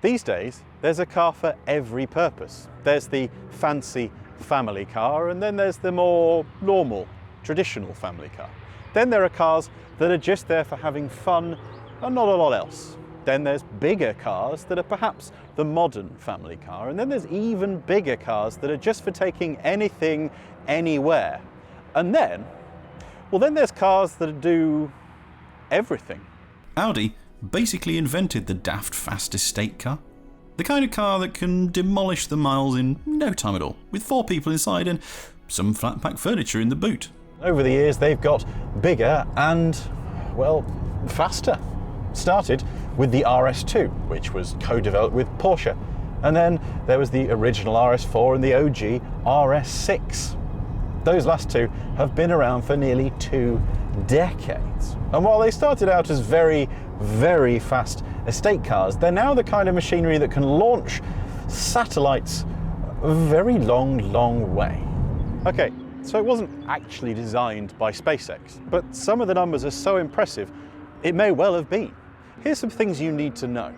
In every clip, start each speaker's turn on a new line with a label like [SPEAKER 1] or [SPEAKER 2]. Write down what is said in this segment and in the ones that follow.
[SPEAKER 1] These days, there's a car for every purpose. There's the fancy family car, and then there's the more normal, traditional family car. Then there are cars that are just there for having fun and not a lot else. Then there's bigger cars that are perhaps the modern family car, and then there's even bigger cars that are just for taking anything, anywhere. And then, well, then there's cars that do everything.
[SPEAKER 2] Audi basically invented the daft fast estate car. The kind of car that can demolish the miles in no time at all, with 4 people inside and some flat pack furniture in the boot.
[SPEAKER 1] Over the years, they've got bigger and, well, faster. Started with the RS2, which was co-developed with Porsche. And then there was the original RS4 and the OG RS6. Those last two have been around for nearly 2 decades. And while they started out as very, very fast estate cars, they're now the kind of machinery that can launch satellites a very long, long way. Okay, so it wasn't actually designed by SpaceX, but some of the numbers are so impressive, it may well have been. Here's some things you need to know.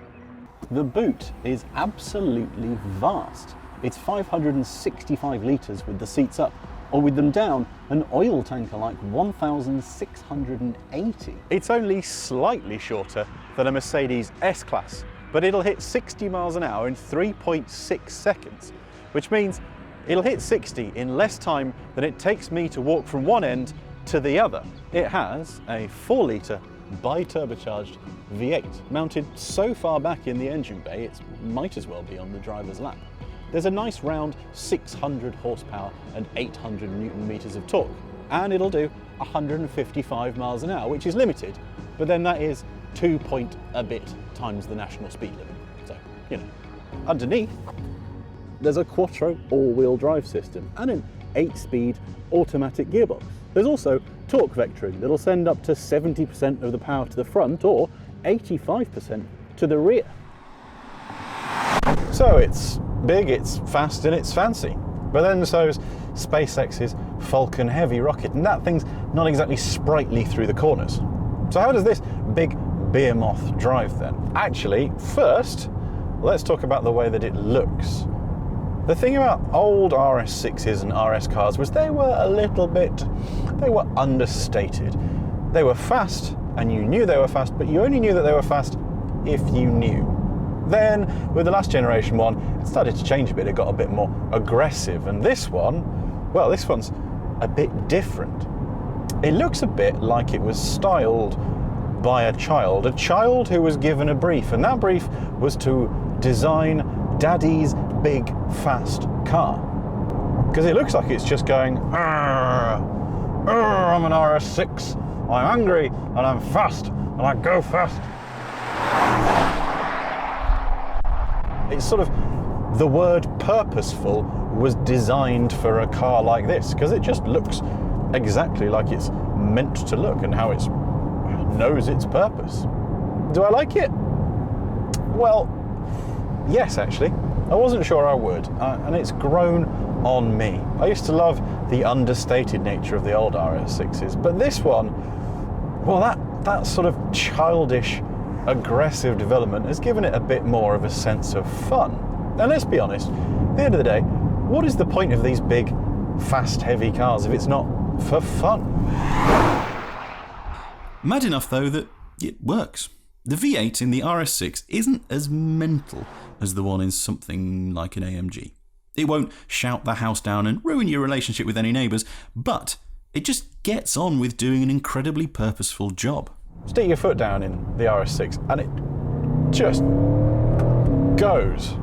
[SPEAKER 1] The boot is absolutely vast. It's 565 litres with the seats up, or with them down, an oil tanker like 1,680. It's only slightly shorter than a Mercedes S-Class, but it'll hit 60 miles an hour in 3.6 seconds, which means it'll hit 60 in less time than it takes me to walk from one end to the other. It has a 4-litre bi-turbocharged V8 mounted so far back in the engine bay it might as well be on the driver's lap. There's a nice round 600 horsepower and 800 newton meters of torque, and it'll do 155 miles an hour, which is limited, but then that is 2 point a bit times the national speed limit. So, you know. Underneath, there's a Quattro all-wheel drive system and an 8-speed automatic gearbox. There's also torque vectoring that'll send up to 70% of the power to the front or 85% to the rear. So it's big, it's fast, and it's fancy. But then so's SpaceX's Falcon Heavy rocket, and that thing's not exactly sprightly through the corners. So how does this big behemoth drive then? Actually, first, let's talk about the way that it looks. The thing about old RS6s and RS cars was they were understated. They were fast, and you knew they were fast, but you only knew that they were fast if you knew. Then, with the last generation one, it started to change a bit. It got a bit more aggressive, and this one, well, this one's a bit different. It looks a bit like it was styled by a child who was given a brief, and that brief was to design Daddy's big, fast car. Because it looks like it's just going, I'm an RS6, I'm angry, and I'm fast, and I go fast. It's sort of, the word purposeful was designed for a car like this, because it just looks exactly like it's meant to look and how it knows its purpose. Do I like it? Well, yes, actually. I wasn't sure I would, and it's grown on me. I used to love the understated nature of the old RS6s, but this one, well, that sort of childish, aggressive development has given it a bit more of a sense of fun. And let's be honest, at the end of the day, what is the point of these big, fast, heavy cars if it's not for fun?
[SPEAKER 2] Mad enough, though, that it works. The V8 in the RS6 isn't as mental as the one in something like an AMG. It won't shout the house down and ruin your relationship with any neighbours, but it just gets on with doing an incredibly purposeful job.
[SPEAKER 1] Stick your foot down in the RS6 and it just goes.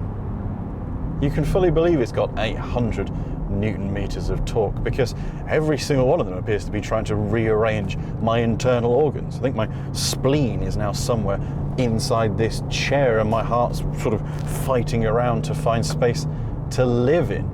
[SPEAKER 1] You can fully believe it's got 800 newton meters of torque because every single one of them appears to be trying to rearrange my internal organs. I think my spleen is now somewhere inside this chair and my heart's sort of fighting around to find space to live in.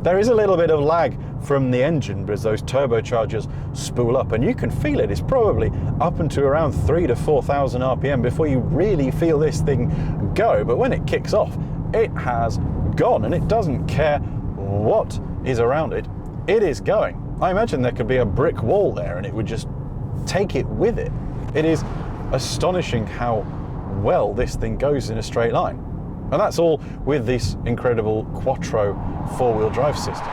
[SPEAKER 1] There is a little bit of lag from the engine as those turbochargers spool up, and you can feel it. It's probably up into around 3,000 to 4,000 RPM before you really feel this thing go. But when it kicks off, it has gone, and it doesn't care what is around it. It is going. I imagine there could be a brick wall there and it would just take it with it. It is astonishing how well this thing goes in a straight line. And that's all with this incredible Quattro four-wheel drive system.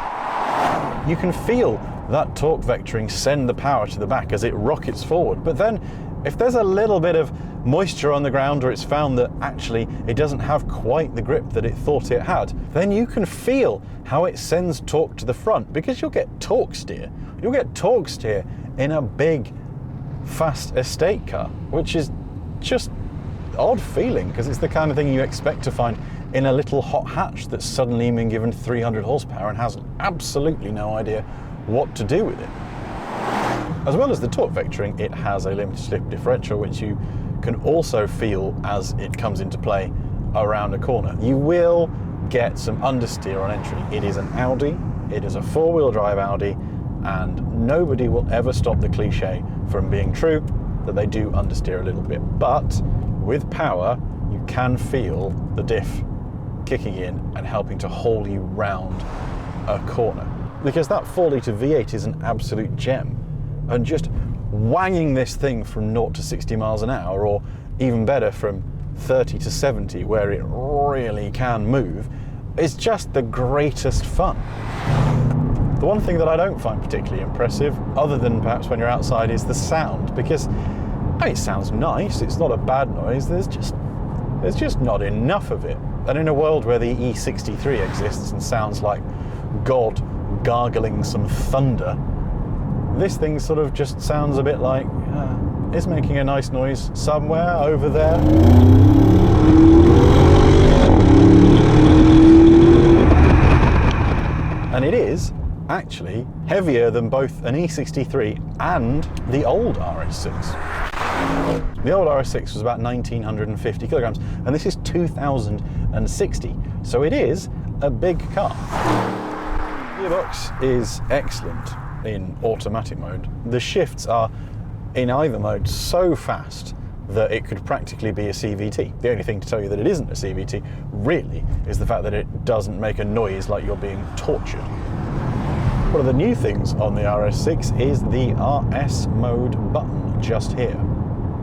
[SPEAKER 1] You can feel that torque vectoring send the power to the back as it rockets forward, but then if there's a little bit of moisture on the ground, or it's found that actually it doesn't have quite the grip that it thought it had, then you can feel how it sends torque to the front, because you'll get torque steer. You'll get torque steer in a big, fast estate car, which is just odd feeling, because it's the kind of thing you expect to find in a little hot hatch that's suddenly been given 300 horsepower and has absolutely no idea what to do with it. As well as the torque vectoring, it has a limited slip differential, which you can also feel as it comes into play around a corner. You will get some understeer on entry. It is an Audi, it is a four-wheel drive Audi, and nobody will ever stop the cliche from being true that they do understeer a little bit. But with power, you can feel the diff kicking in and helping to haul you round a corner. Because that 4-litre V8 is an absolute gem. And just wanging this thing from 0 to 60 miles an hour, or even better from 30 to 70, where it really can move, is just the greatest fun. The one thing that I don't find particularly impressive, other than perhaps when you're outside, is the sound, because it sounds nice, it's not a bad noise, there's just not enough of it. And in a world where the E63 exists and sounds like God gargling some thunder, this thing sort of just sounds a bit like it's making a nice noise somewhere over there. And it is actually heavier than both an E63 and the old RS6. The old RS6 was about 1,950 kilograms, and this is 2,060, so it is a big car. Gearbox is excellent in automatic mode. The shifts are, in either mode, so fast that it could practically be a CVT. The only thing to tell you that it isn't a CVT, really, is the fact that it doesn't make a noise like you're being tortured. One of the new things on the RS6 is the RS mode button just here.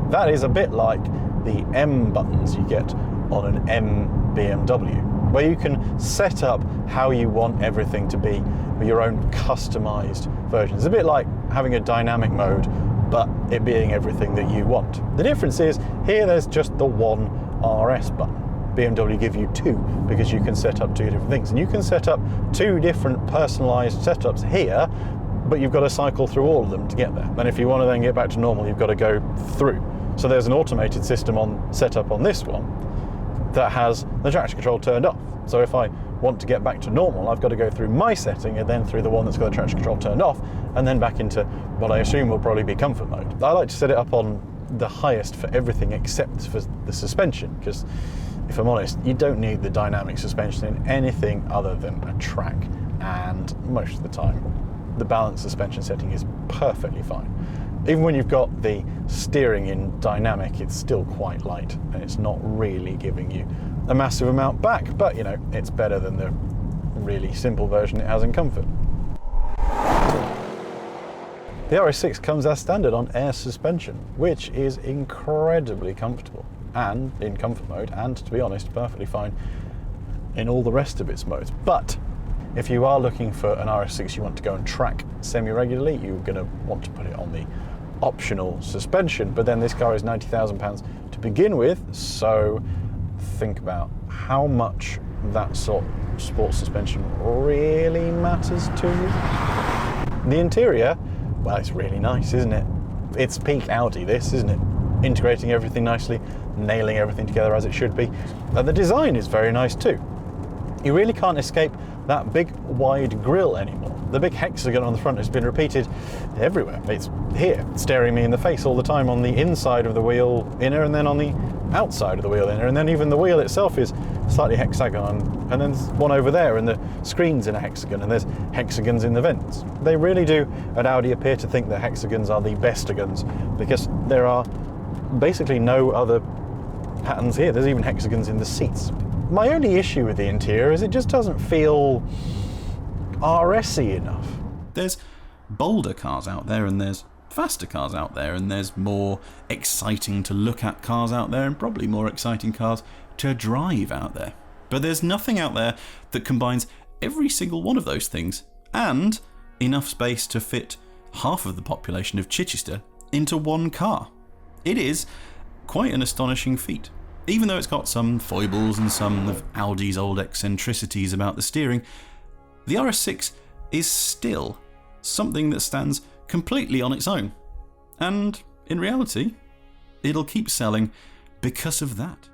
[SPEAKER 1] That is a bit like the M buttons you get on an M BMW, where you can set up how you want everything to be with your own customized version. It's a bit like having a dynamic mode, but it being everything that you want. The difference is, here there's just the one RS button. BMW give you two, because you can set up two different things. And you can set up two different personalized setups here, but you've got to cycle through all of them to get there. And if you want to then get back to normal, you've got to go through. So there's an automated system set up on this one that has the traction control turned off. So if I want to get back to normal, I've got to go through my setting and then through the one that's got the traction control turned off, and then back into what I assume will probably be comfort mode. I like to set it up on the highest for everything except for the suspension, because if I'm honest, you don't need the dynamic suspension in anything other than a track, and most of the time the balance suspension setting is perfectly fine. Even when you've got the steering in dynamic, it's still quite light, and it's not really giving you a massive amount back, but you know, it's better than the really simple version it has in comfort. The RS6 comes as standard on air suspension, which is incredibly comfortable, and in comfort mode, and to be honest, perfectly fine in all the rest of its modes. But if you are looking for an RS6 you want to go and track semi-regularly, you're going to want to put it on the optional suspension, but then this car is £90,000 to begin with, so think about how much that sort of sports suspension really matters to you. The interior, well, it's really nice, isn't it? It's peak Audi, this, isn't it? Integrating everything nicely, nailing everything together as it should be. And the design is very nice too. You really can't escape that big wide grille anymore. The big hexagon on the front has been repeated everywhere. It's here, staring me in the face all the time, on the inside of the wheel inner, and then on the outside of the wheel inner, and then even the wheel itself is slightly hexagon, and then there's one over there, and the screen's in a hexagon, and there's hexagons in the vents. They really do at Audi appear to think that hexagons are the bestigons, because there are basically no other patterns here. There's even hexagons in the seats. My only issue with the interior is it just doesn't feel RS-y enough.
[SPEAKER 2] There's bolder cars out there, and there's faster cars out there, and there's more exciting to look at cars out there, and probably more exciting cars to drive out there. But there's nothing out there that combines every single one of those things and enough space to fit half of the population of Chichester into one car. It is quite an astonishing feat. Even though it's got some foibles and some of Audi's old eccentricities about the steering, the RS6 is still something that stands completely on its own. And in reality, it'll keep selling because of that.